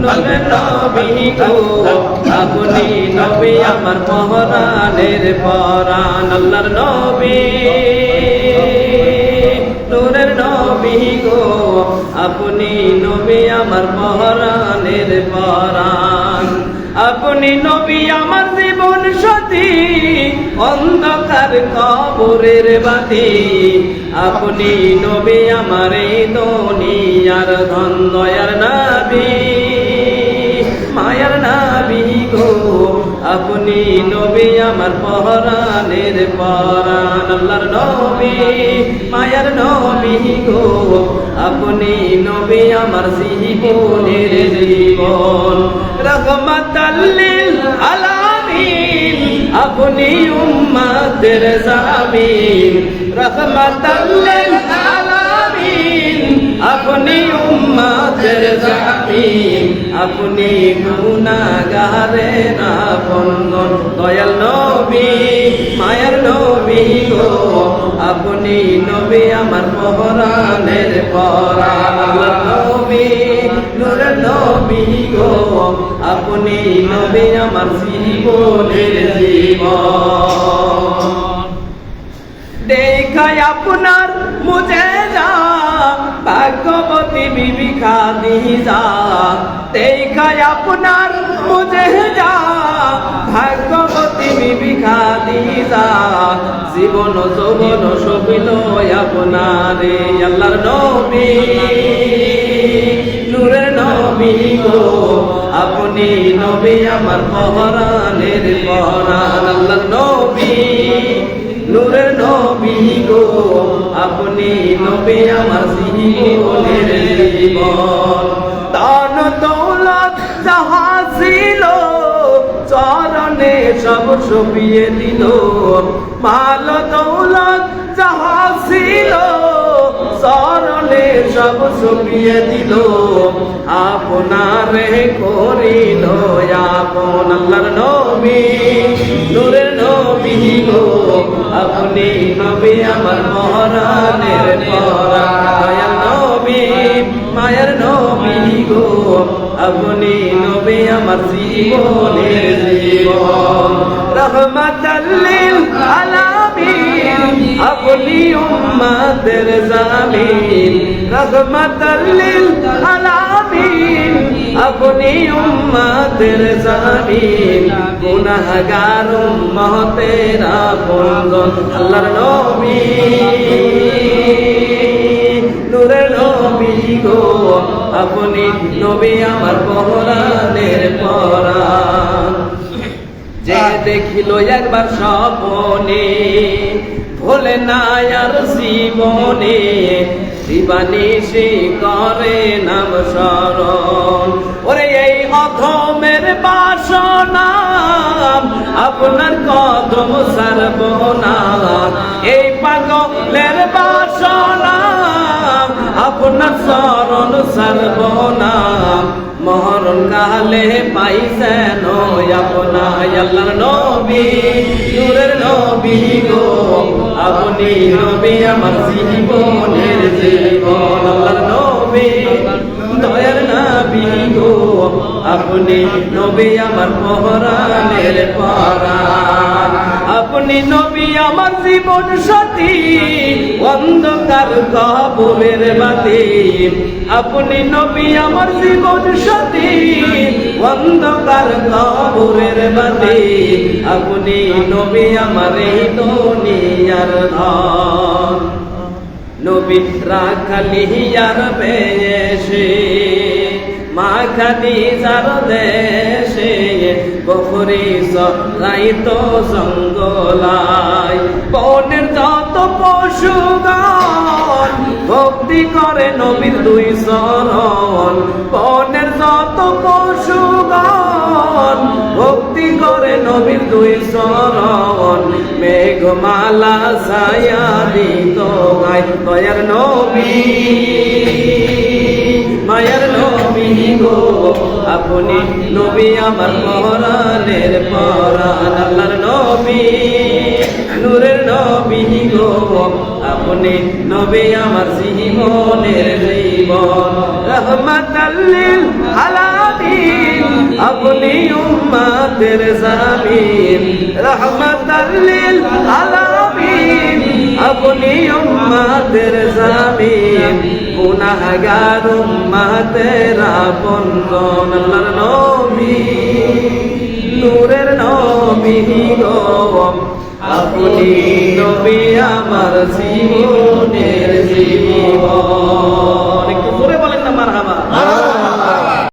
নূরের নবী গো আপনি নবী আমার পরাণের পরাণ আল্লাহর নবী নূরের নবী গো আপনি নবী আমার পরাণের পরাণ আপনি নবী আমার জীবন সাথী অন্ধকার কবরের বাতি আপনি নবী আমার এই দুনিয়ার ধন দয়ার নবী মায়ার নবী গো আপনি নবী আমার পরাণের পরাণ আল্লাহর নবী মায়ার নবী গো আপনি নবী আমার জীবনের জীবন রহমাতাল লিল আলামিন আপনি উম্মতের জামিন রহমাতাল লিল আলামিন আপনি উম্মতের জামিন আপনি গুনাহগারের আপনজন দয়াল নবী মায়ার নবী গো আপনি নবী আমার পরাণের পরাণ আল্লাহর নবী নূরের নবী গো আপনি নবী আমার জীবনের জীবন দেখায় আপনার মুজেজা ভাগ্যবতী বিবি খাদিজা দেখায় আপনার মুজেজা ভাগ্যবতী বিবি খাদিজা জীবন যৌবন সবিল আপনারে আল্লাহর নবী নূরের নবী গো আপনি নবী আমার পরাণের পরাণ আল্লাহর নবী নূরের নবী গো আপনি নবী আমার জীবনের জীবন দান দৌলত যাহা ছিল চরণে সব সপিয়ে দিল মাল দৌলত যাহা ছিল চরণে সব সপিয়ে দিল আপনারে করিল আপন আল্লাহর নবী নূরের নবী গো আপনি নবী আমার পরাণের পরাণ নবী মায়ের নবী গো আপনি নবী আমার জীবনের জীবন রহমাতাল লিল আলামিন আপনি উম্মতের জামিন রহমাতাল লিল আলামিন আপনি উম্মতের জামিন গুনাহগার উম্মতের আপনজন আল্লাহর নবী নূরের নবী গো আপনি নবী আমার পরাণের পরাণ যে দেখিল একবার স্বপনে ভোলে না আর জীবনে দিবানিশি করে নাম স্মরণ ওরে এই অধমের বাসনা আপনার কদম সারব না এই পাগলের বাসনা আপনার চরণ সারব না মরণ কালে পাইছেন আপনার আল্লাহর নবী নূরের নবী গো আপনি নবী আমার জীবনের জীবন আল্লাহর নবী দয়ার নবী গো আপনি নবী আমার পরাণের পরাণ আপনি নবী আমার জীবন সাথী অন্ধকার কবরের বাতি আপনি নবী আমার জীবন সাথী অন্ধকার কবরের বাতি আপনি নবী আমার এই দুনিয়ার ধন নবী রাখালিয়ার বেশে মা খাদিজার দেশে বখরি সরাইত জঙ্গলায় বনের যত পশুগণ ভক্তি করে নবীর দুই চরণ বনের যত পশুগণ ভক্তি করে নবীর দুই চরণ মেঘমালা ছায়া দিত গায় দয়ার নবী মায়ার নবী গো আপনি নবী আমার পরাণের পরাণ আল্লাহর নবী নূরের নবী গো আপনি নবী আমার জীবনের জীবন রহমাতাল লিল আলামিন আপনি উম্মতের জামিন রহমাতাল লিল আলামিন আপনি উম্মতের জামিন গুনাহগার উম্মতের আপনজন আল্লাহর নবী নূরের নবী গো আপনি নবী আমার জীবনের জীবন